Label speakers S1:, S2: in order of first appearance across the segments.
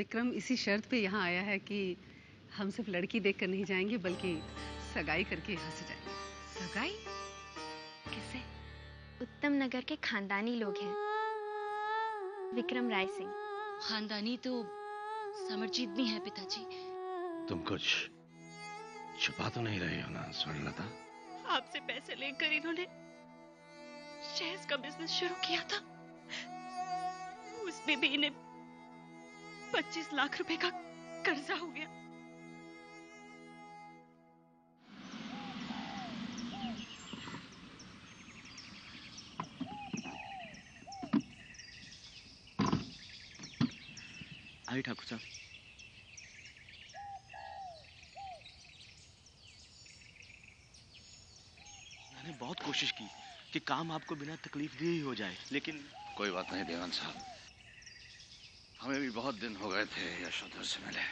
S1: विक्रम इसी शर्त पे यहाँ आया है कि हम सिर्फ लड़की देखकर नहीं जाएंगे बल्कि सगाई करके यहाँ से जाएंगे।
S2: सगाई? किससे?
S3: उत्तम नगर के खानदानी लोग हैं, विक्रम राय सिंह।
S2: खानदानी तो समरजीत भी है पिताजी।
S4: तुम कुछ छुपा तो नहीं रही हो ना स्वर्णलता?
S2: आपसे पैसे लेकर इन्होंने शेयर्स का बिजनेस शुरू किया था, उसमें भी इन्हें 25 लाख रुपए का कर्जा हो गया।
S5: आइए ठाकुर साहब। मैंने बहुत कोशिश की कि काम आपको बिना तकलीफ दिए ही हो जाए, लेकिन
S4: कोई बात नहीं दीवान साहब, हमें भी बहुत दिन हो गए थे यशोधर से मिले।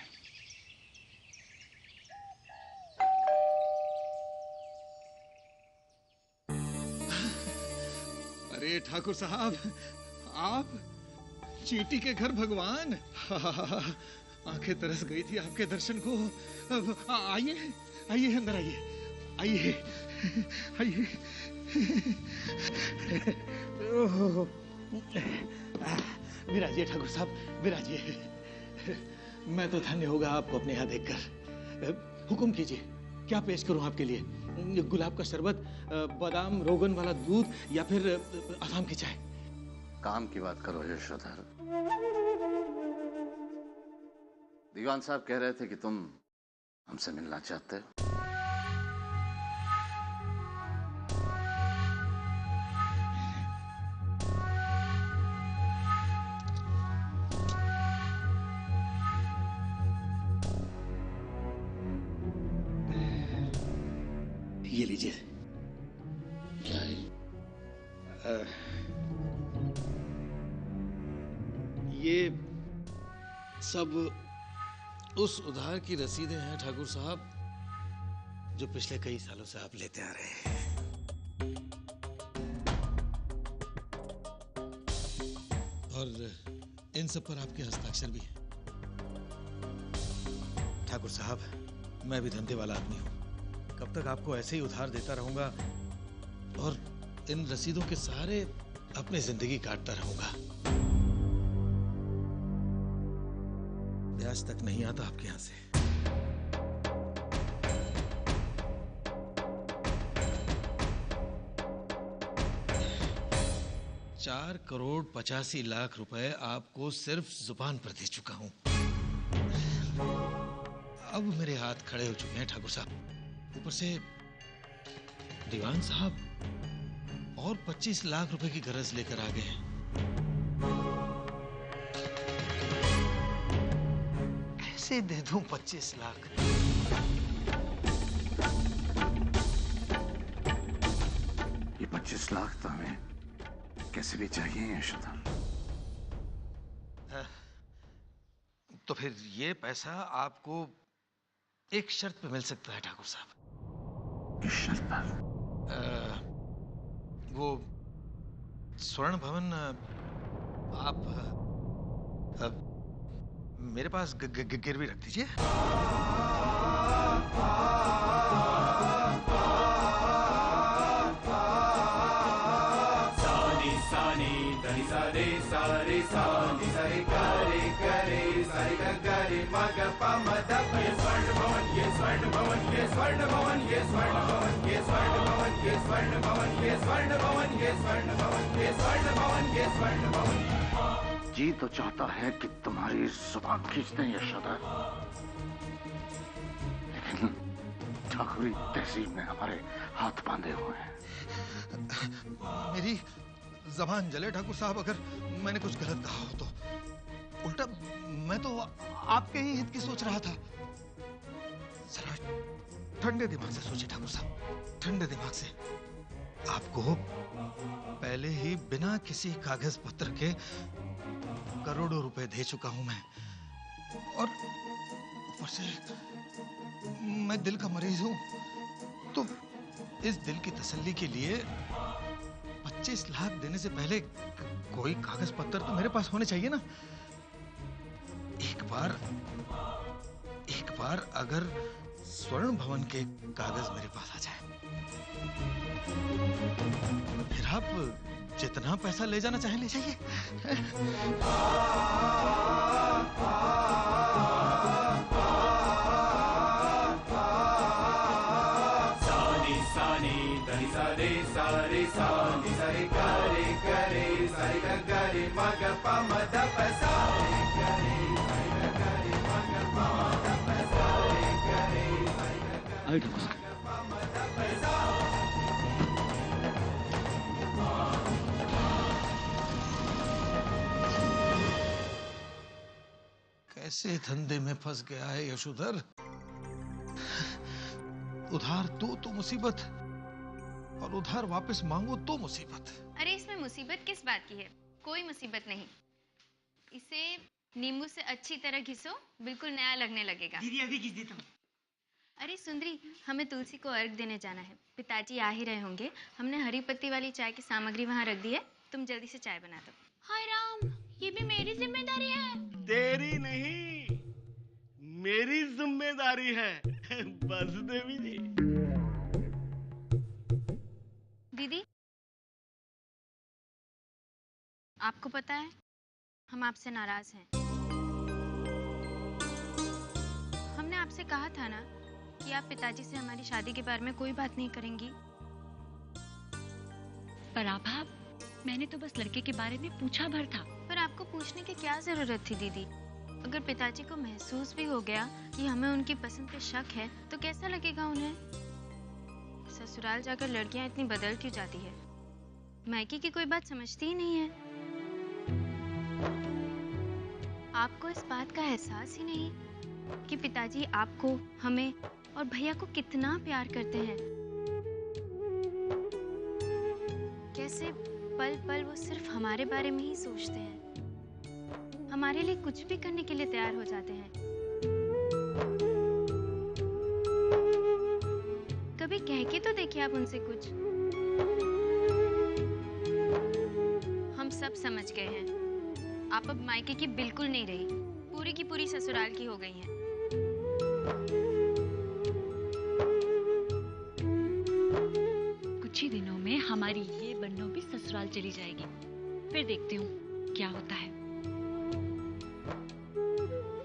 S6: अरे ठाकुर साहब, आप चींटी के घर भगवान। आंखें तरस गई थी आपके दर्शन को। आइए आइए, अंदर आइए, आइए आइए। विराजिए ठाकुर साहब, विराजिए। मैं तो धन्य होगा आपको अपने यहाँ देखकर। हुक्म कीजिए, क्या पेश करूं आपके लिए? गुलाब का शरबत, बादाम रोगन वाला दूध या फिर आसाम की चाय?
S4: काम की बात करो यशोधर। दीवान साहब कह रहे थे कि तुम हमसे मिलना चाहते हो।
S6: ये लीजिए।
S4: क्या है?
S6: ये सब उस उधार की रसीदें हैं ठाकुर साहब, जो पिछले कई सालों से आप लेते आ रहे हैं। और इन सब पर आपके हस्ताक्षर भी हैं। ठाकुर साहब, मैं भी धंधे वाला आदमी हूं। कब तक आपको ऐसे ही उधार देता रहूंगा और इन रसीदों के सहारे अपनी जिंदगी काटता रहूंगा? ब्याज तक नहीं आता आपके यहां से। 4,85,00,000 रुपए आपको सिर्फ जुबान पर दे चुका हूं। अब मेरे हाथ खड़े हो चुके हैं ठाकुर साहब। ऊपर से दीवान साहब और 25 लाख रुपए की गरज लेकर आ गए हैं। कैसे दे दूं 25 लाख?
S4: ये 25 लाख तो हमें कैसे भी चाहिए यशोधर।
S6: तो फिर ये पैसा आपको एक शर्त पे मिल सकता है ठाकुर साहब।
S4: किस शर्त पर?
S6: वो स्वर्ण भवन आप मेरे पास गिरवी रख दीजिए।
S4: जी तो चाहता है कि तुम्हारी जुबान खींच दें यशोधर, लेकिन ठाकुरी तहसीब ने हमारे हाथ बांधे हुए हैं।
S6: मेरी जबान जले ठाकुर साहब, अगर मैंने कुछ गलत कहा हो तो। उल्टा मैं तो आपके ही हित की सोच रहा था। जरा ठंडे दिमाग से सोचिए ठाकुर साहब, ठंडे दिमाग से। आपको पहले ही बिना किसी कागज पत्र के करोड़ों रुपए दे चुका हूं मैं, और ऊपर से मैं दिल का मरीज हूं, तो इस दिल की तसल्ली के लिए 25 लाख देने से पहले कोई कागज पत्र तो मेरे पास होने चाहिए ना। एक बार अगर स्वर्ण भवन के कागज मेरे पास आ जाए, फिर आप जितना पैसा ले जाना चाहें ले जाइए।
S5: आइए ठाकुर साहब।
S6: कैसे धंधे में फंस गया है यशोधर। उधार दो तो मुसीबत, और उधार वापस मांगो तो मुसीबत।
S3: अरे इसमें मुसीबत किस बात की है? कोई मुसीबत नहीं। इसे नींबू से अच्छी तरह घिसो, बिल्कुल नया लगने लगेगा।
S7: दीदी अभी घिस देता हूँ।
S3: अरे सुंदरी, हमें तुलसी को अर्घ देने जाना है। पिताजी आ ही रहे होंगे। हमने हरी पत्ती वाली चाय की सामग्री वहाँ रख दी है। तुम जल्दी से चाय बना दो।
S2: हाय राम, ये भी मेरी जिम्मेदारी है।
S5: तेरी नहीं, मेरी जिम्मेदारी है। बस देवी जी।
S3: दीदी, आपको पता है हम आपसे नाराज हैं। हमने आपसे कहा था ना कि आप पिताजी से हमारी शादी के बारे में कोई बात नहीं करेंगी।
S2: पर आभा, मैंने तो बस लड़के के बारे में पूछा भर था।
S3: पर आपको पूछने की क्या जरूरत थी दीदी? अगर पिताजी को महसूस भी हो गया कि हमें उनकी पसंद पे शक है, तो कैसा लगेगा उन्हें? ससुराल जाकर लड़कियां इतनी बदल क्यों जाती है? मायके की कोई बात समझती ही नहीं है। आपको इस बात का एहसास ही नहीं कि पिताजी आपको, हमें और भैया को कितना प्यार करते हैं। कैसे पल पल वो सिर्फ हमारे बारे में ही सोचते हैं, हमारे लिए कुछ भी करने के लिए तैयार हो जाते हैं। कभी कह के तो देखिए आप उनसे कुछ। हम सब समझ गए हैं, आप अब मायके की बिल्कुल नहीं रही, पूरी की पूरी ससुराल की हो गई हैं।
S2: कुछ ही दिनों में हमारी ये बन्नों भी ससुराल चली जाएगी। फिर देखती हूँ क्या होता है।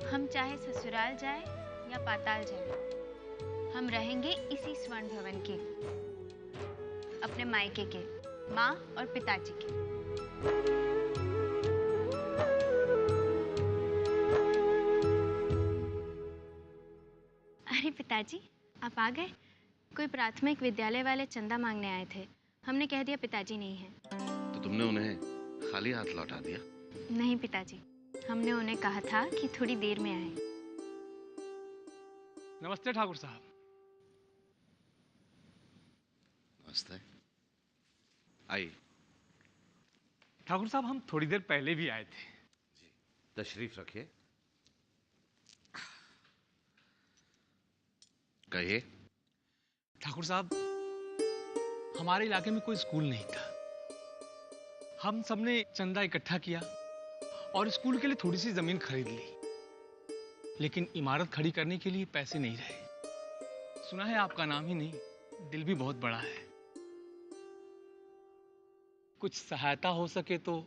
S3: हम चाहे ससुराल जाए या पाताल जाए, हम रहेंगे इसी स्वर्ण भवन के, अपने मायके के, माँ और पिताजी के। अरे पिताजी, आप आ गए। कोई प्राथमिक विद्यालय वाले चंदा मांगने आए थे। हमने कह दिया पिताजी नहीं है।
S4: तो तुमने उन्हें खाली हाथ लौटा दिया?
S3: नहीं पिताजी, हमने उन्हें कहा था कि थोड़ी देर में आए।
S7: नमस्ते ठाकुर साहब।
S4: नमस्ते। आइए।
S7: ठाकुर साहब, हम थोड़ी देर पहले भी आए थे।
S4: तशरीफ रखिए। कहिए।
S7: ठाकुर साहब, हमारे इलाके में कोई स्कूल नहीं था। हम सबने चंदा इकट्ठा किया और स्कूल के लिए थोड़ी सी जमीन खरीद ली, लेकिन इमारत खड़ी करने के लिए पैसे नहीं रहे। सुना है आपका नाम ही नहीं, दिल भी बहुत बड़ा है। कुछ सहायता हो सके तो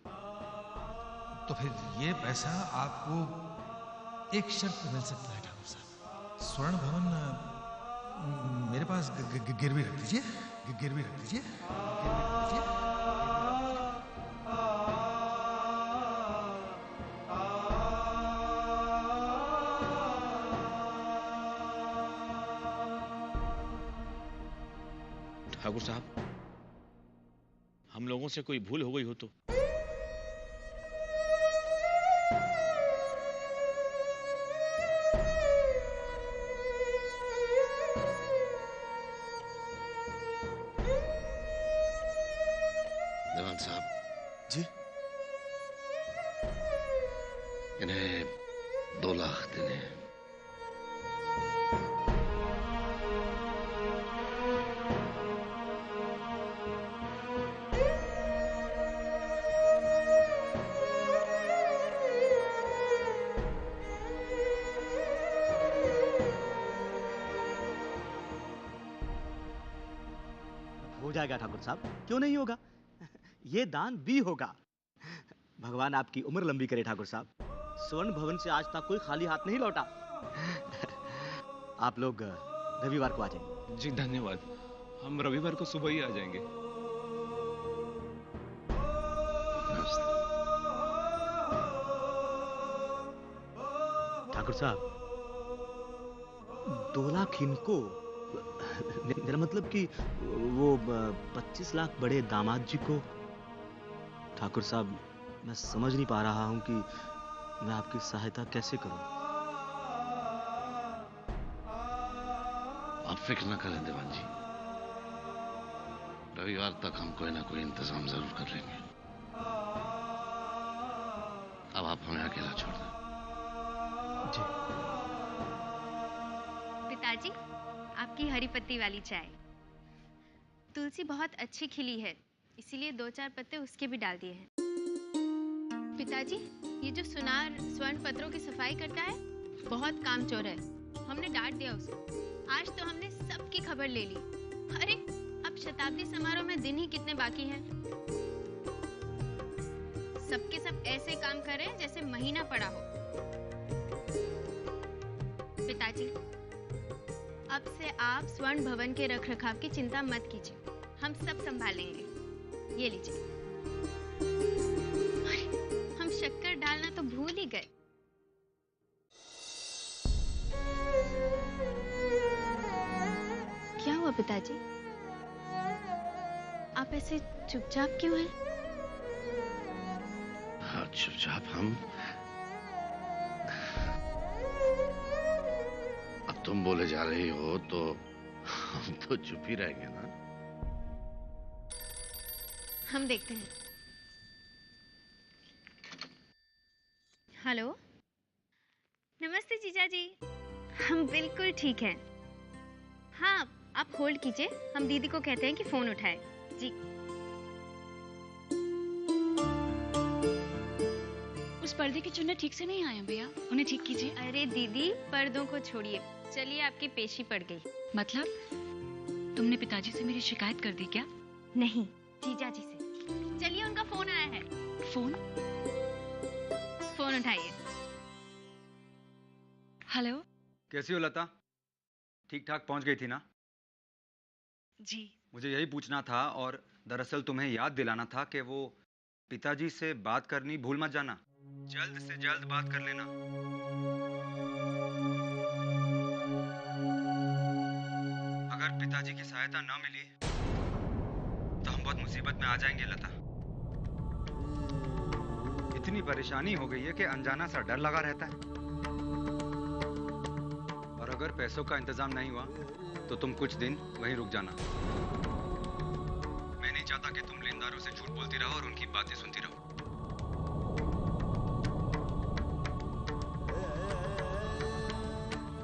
S6: फिर ये पैसा आपको एक शर्त पे मिल सकता है ठाकुर साहब। स्वर्ण भवन मेरे पास गिरवी रख दीजिए, गिरवी रख दीजिए, गिरवी रख दीजिए।
S5: ठाकुर साहब, हम लोगों से कोई भूल हो गई हो तो?
S4: देवान साहब
S6: जी,
S4: इन्हें 2 लाख देने हैं।
S5: जाएगा ठाकुर साहब, क्यों नहीं होगा? ये दान भी होगा। भगवान आपकी उम्र लंबी करे ठाकुर साहब। स्वर्ण भवन से आज तक कोई खाली हाथ नहीं लौटा। आप लोग रविवार को आ जाएंगे।
S7: जी धन्यवाद, हम रविवार को सुबह ही आ जाएंगे।
S5: ठाकुर साहब, 2 लाख इनको, मेरा मतलब कि वो 25 लाख बड़े दामाद जी को। ठाकुर साहब, मैं समझ नहीं पा रहा हूं कि मैं आपकी सहायता कैसे करूं।
S4: आप फिक्र न करें देवान जी, रविवार तक हम कोई ना कोई इंतजाम जरूर कर लेंगे। अब आप हमें अकेला छोड़ दें।
S5: जी।
S3: पिताजी, आपकी हरी पत्ती वाली चाय। तुलसी बहुत अच्छी खिली है, इसीलिए 2-4 पत्ते उसके भी डाल दिए हैं। पिताजी, ये जो सुनार स्वर्ण पत्रों की सफाई करता है बहुत कामचोर है, हमने डांट दिया उसे। आज तो हमने सबकी खबर ले ली। अरे अब शताब्दी समारोह में दिन ही कितने बाकी हैं। सबके सब ऐसे काम कर रहे हैं जैसे महीना पड़ा हो। पिताजी, अब से आप स्वर्ण भवन के रखरखाव की चिंता मत कीजिए, हम सब संभालेंगे। ये लीजिए। अरे, हम शक्कर डालना तो भूल ही गए। क्या हुआ पिताजी? आप ऐसे चुपचाप क्यों हैं?
S4: हाँ, चुपचाप हम। अब तुम बोले जा रही हो तो हम तो चुप ही रहेंगे ना।
S3: हम देखते हैं। हेलो, नमस्ते जीजा जी। हम बिल्कुल ठीक हैं। हाँ, आप होल्ड कीजिए, हम दीदी को कहते हैं कि फोन उठाए। जी।
S2: उस पर्दे के चुन्ने ठीक से नहीं आए हैं भैया, उन्हें ठीक कीजिए।
S3: अरे दीदी, पर्दों को छोड़िए, चलिए आपकी पेशी पड़ गई।
S2: मतलब तुमने पिताजी से मेरी शिकायत कर दी क्या?
S3: नहीं, जीजा जी से। चलिए, उनका फोन आया है।
S2: फोन?
S3: फोन उठाइए।
S2: हेलो।
S8: कैसी हो लता? ठीक ठाक पहुंच गई थी ना?
S2: जी।
S8: मुझे यही पूछना था, और दरअसल तुम्हें याद दिलाना था कि वो पिताजी से बात करनी भूल मत जाना। जल्द से जल्द बात कर लेना। अगर पिताजी की सहायता न मिली तो हम बहुत मुसीबत में आ जाएंगे लता। इतनी परेशानी हो गई है कि अनजाना सा डर लगा रहता है। और अगर पैसों का इंतजाम नहीं हुआ तो तुम कुछ दिन वहीं रुक जाना। मैं नहीं चाहता कि तुम लेनदारों से झूठ बोलती रहो और उनकी बातें सुनती रहो।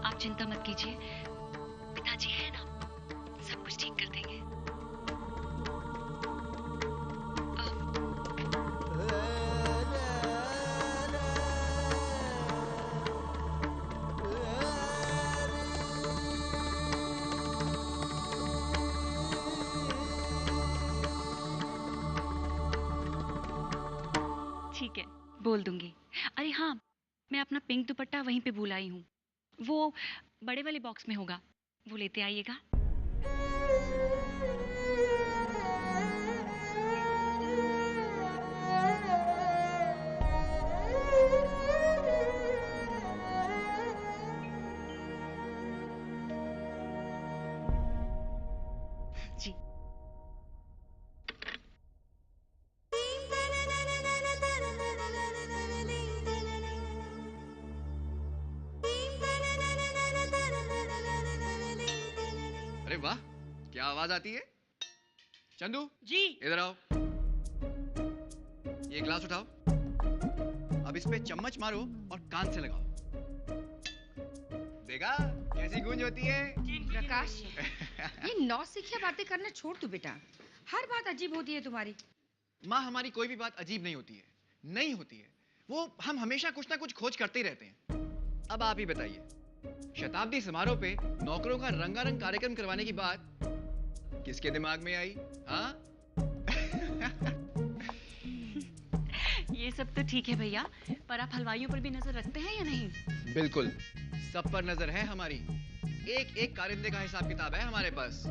S2: आप चिंता मत कीजिए, पिताजी है ना, सब कुछ ठीक कर देंगे। ठीक है, बोल दूंगी। अरे हाँ, मैं अपना पिंक दुपट्टा वहीं पे भूल आई हूँ। वो बड़े वाले बॉक्स में होगा, वो लेते आइएगा। जी।
S9: अरे वाह, क्या आवाज आती है। चंदू
S10: जी।
S9: इधर आओ, ये ग्लास उठाओ, अब इस पे चम्मच मारो और कान से लगाओ। देखा कैसी गूंज होती है।
S10: प्रकाश, ये नौसिखिया बातें करना छोड़ तू बेटा, हर बात अजीब होती है तुम्हारी।
S9: माँ, हमारी कोई भी बात अजीब नहीं होती है, नहीं होती है, वो हम हमेशा कुछ ना कुछ खोज करते ही रहते हैं। अब आप ही बताइए, शताब्दी समारोह पे नौकरों का रंगारंग कार्यक्रम करवाने की बात किसके दिमाग में आई? हाँ?
S2: ये सब तो ठीक है भैया, पर आप हलवाइयों पर भी नजर रखते हैं या नहीं?
S9: बिल्कुल, सब पर नजर है हमारी। एक एक कारिंदे का हिसाब किताब है हमारे पास,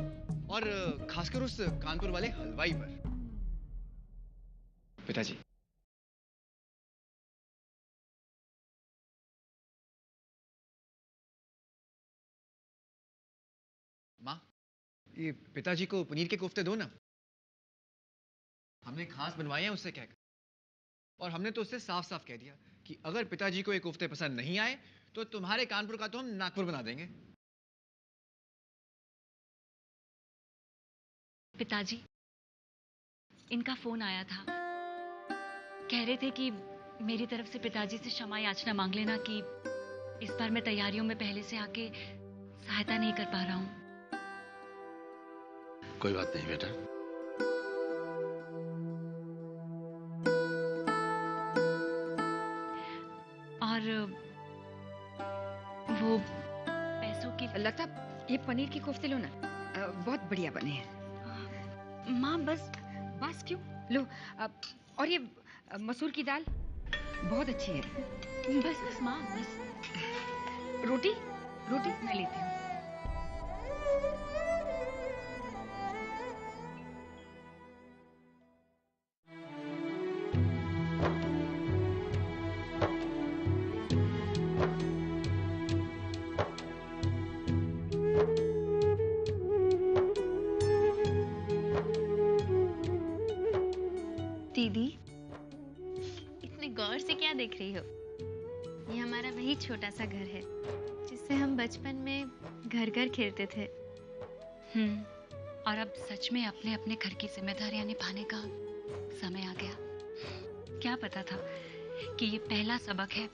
S9: और खासकर उस कानपुर वाले हलवाई पर। पिताजी, माँ, ये पिताजी को पनीर के कोफ्ते दो ना। हमने खास बनवाए हैं उससे कहकर, और हमने तो उससे साफ साफ कह दिया कि अगर पिताजी को ये कोफ्ते पसंद नहीं आए तो तुम्हारे कानपुर का तो हम नागपुर बना देंगे।
S2: पिताजी, इनका फोन आया था। कह रहे थे कि मेरी तरफ से पिताजी से क्षमा याचना मांग लेना कि इस बार मैं तैयारियों में पहले से आके सहायता नहीं कर पा रहा हूँ।
S4: कोई बात नहीं बेटा।
S2: और वो पैसों की।
S10: लता, ये पनीर के कोफ्ते लो ना, बहुत बढ़िया बने हैं।
S2: माँ बस
S10: क्यों? लो, और ये मसूर की दाल बहुत अच्छी है।
S2: बस माँ, बस।
S10: रोटी मैं लेती हूँ।
S3: दीदी, इतने गौर से क्या देख रही हो? ये हमारा वही छोटा सा घर है जिससे हम बचपन में घर घर खेलते थे।
S2: और अब सच में अपने अपने घर की जिम्मेदारियां निभाने का समय आ गया। क्या पता था कि ये पहला सबक है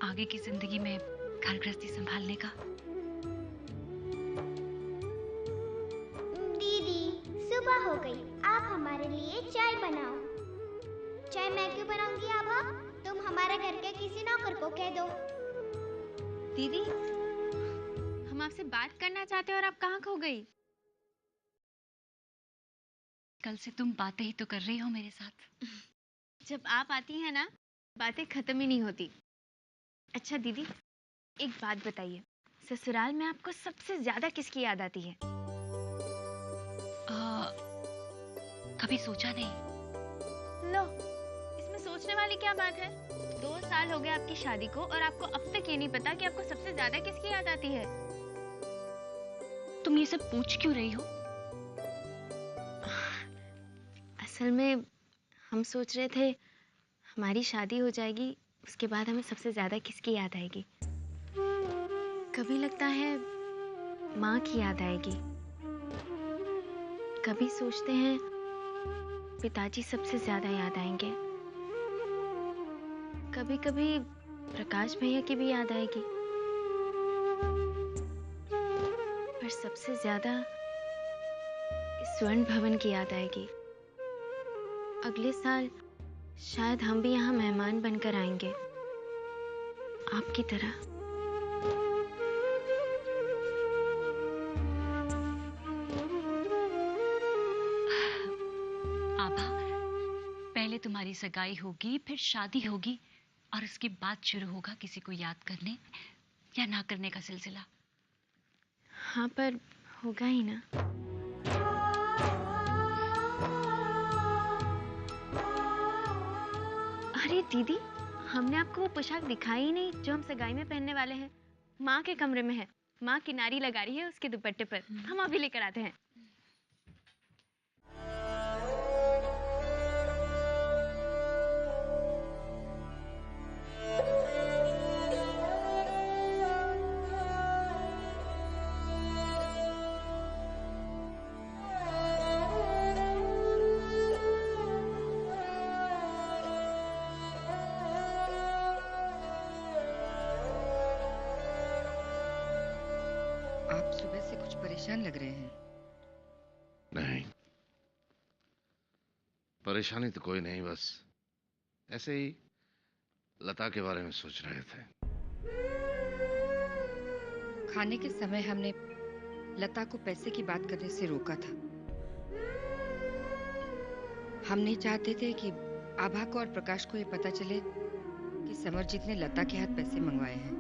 S2: आगे की जिंदगी में घर गृहस्थी संभालने का।
S11: दीदी, सुबह हो गई, आप हमारे लिए चाय बनाओ। चाय मैं क्यों बनाऊंगी आभा? तुम हमारे घर के किसी नौकर को कह दो।
S3: दीदी, हम आपसे बात करना चाहते हैं और आप कहाँ खो गई?
S2: कल से तुम बातें ही तो कर रही हो मेरे साथ।
S3: जब आप आती हैं ना, बातें खत्म ही नहीं होती। अच्छा दीदी, एक बात बताइए, ससुराल में आपको सबसे ज्यादा किसकी याद आती है?
S2: कभी सोचा नहीं।
S3: लो, इसमें सोचने वाली क्या बात है? 2 साल हो गए आपकी शादी को और आपको अब तक ये नहीं पता कि आपको सबसे ज्यादा किसकी याद आती है।
S2: तुम ये सब पूछ क्यों रही हो?
S3: असल में हम सोच रहे थे हमारी शादी हो जाएगी, उसके बाद हमें सबसे ज्यादा किसकी याद आएगी। कभी लगता है माँ की याद आएगी, कभी सोचते हैं पिताजी सबसे ज्यादा याद आएंगे, कभी कभी प्रकाश भैया की भी याद आएगी, पर सबसे ज्यादा इस स्वर्ण भवन की याद आएगी। अगले साल शायद हम भी यहाँ मेहमान बनकर आएंगे, आपकी तरह।
S2: आभा, पहले तुम्हारी सगाई होगी, फिर शादी होगी, और उसके बाद शुरू होगा किसी को याद करने या ना करने का सिलसिला।
S3: हाँ, पर होगा ही ना। अरे दीदी, हमने आपको वो पोशाक दिखाई ही नहीं जो हम सगाई में पहनने वाले हैं। माँ के कमरे में है, माँ किनारी लगा रही है उसके दुपट्टे पर। हम अभी लेकर आते हैं।
S10: आप सुबह से कुछ परेशान लग रहे हैं।
S4: नहीं, परेशानी तो कोई नहीं, बस ऐसे ही लता के बारे में सोच रहे थे।
S10: खाने के समय हमने लता को पैसे की बात करने से रोका था, हम नहीं चाहते थे कि आभा को और प्रकाश को ये पता चले कि समरजीत ने लता के हाथ पैसे मंगवाए हैं।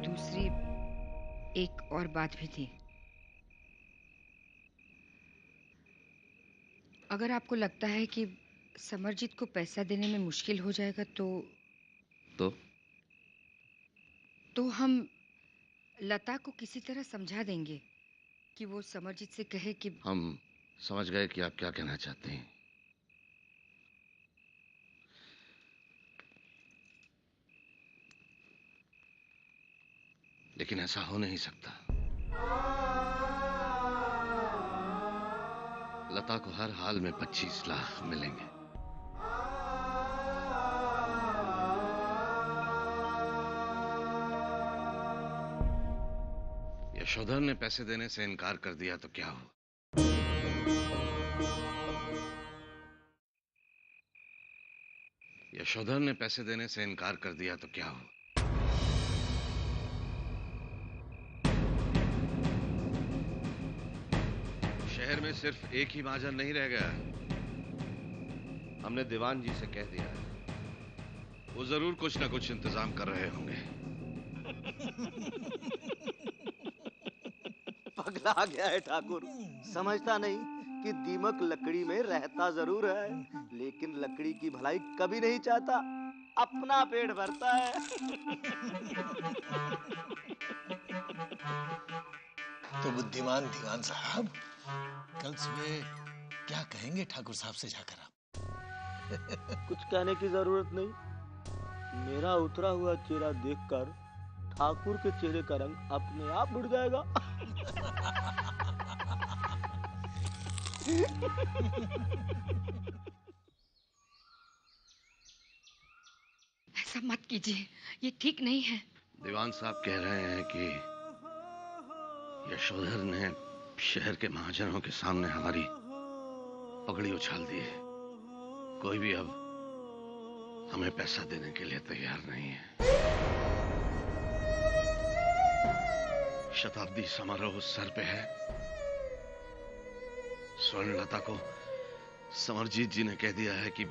S10: दूसरी एक और बात भी थी। अगर आपको लगता है कि समरजीत को पैसा देने में मुश्किल हो जाएगा तो हम लता को किसी तरह समझा देंगे कि वो समरजीत से कहे कि
S4: हम समझ गए कि आप क्या कहना चाहते हैं। लेकिन ऐसा हो नहीं सकता। लता को हर हाल में 25 लाख मिलेंगे। यशोधर ने पैसे देने से इनकार कर दिया तो क्या हुआ? यशोधर ने पैसे देने से इनकार कर दिया तो क्या हुआ? शहर में सिर्फ एक ही महाजन नहीं रह गया। हमने दीवान जी से कह दिया है, वो जरूर कुछ ना कुछ इंतजाम कर रहे होंगे।
S5: पगला गया है ठाकुर, समझता नहीं कि दीमक लकड़ी में रहता जरूर है, लेकिन लकड़ी की भलाई कभी नहीं चाहता, अपना पेट भरता है।
S6: तो बुद्धिमान दीवान साहब, कल सुबह क्या कहेंगे ठाकुर साहब से जाकर आप?
S5: कुछ कहने की जरूरत नहीं। मेरा उतरा हुआ चेहरा देखकर ठाकुर के चेहरे का रंग अपने आप उड़ जाएगा।
S10: ऐसा मत कीजिए, ये ठीक नहीं है।
S4: दीवान साहब कह रहे हैं कि यशोधर ने शहर के महाजनों के सामने हमारी पगड़ी उछाल दी है। कोई भी अब हमें पैसा देने के लिए तैयार नहीं है। शताब्दी समारोह सर पे है। स्वर्णलता को समरजीत जी ने कह दिया है कि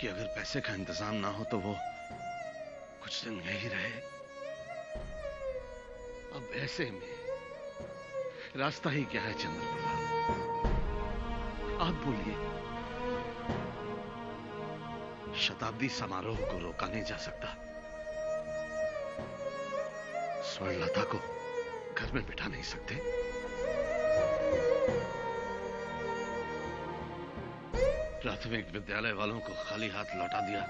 S4: अगर पैसे का इंतजाम ना हो तो वो कुछ दिन यही रहे। अब ऐसे में रास्ता ही क्या है चंद्रप्रभा? आप बोलिए। शताब्दी समारोह को रोका नहीं जा सकता। स्वर्णलता को घर में बिठा नहीं सकते। प्राथमिक विद्यालय वालों को खाली हाथ लौटा दिया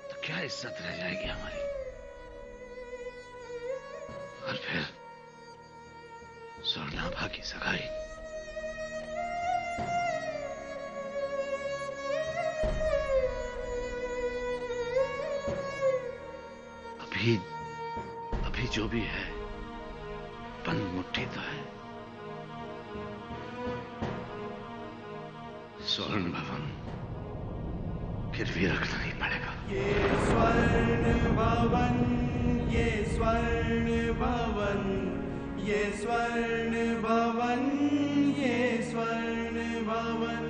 S4: तो क्या इज्जत रह जाएगी हमारी? और फिर स्वर्णाभा की सगाई। अभी जो भी है बंद मुट्ठी तो है। स्वर्ण भवन गिरवी रखना ही पड़ेगा।
S12: ये स्वर्ण भवन, ये स्वर्ण भवन, ये स्वर्ण भवन, ये स्वर्ण भवन,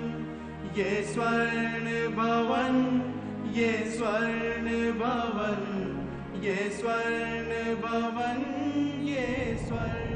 S12: ये स्वर्ण भवन, ये स्वर्ण भवन, ये स्वर्ण भवन, ये स्वर्ण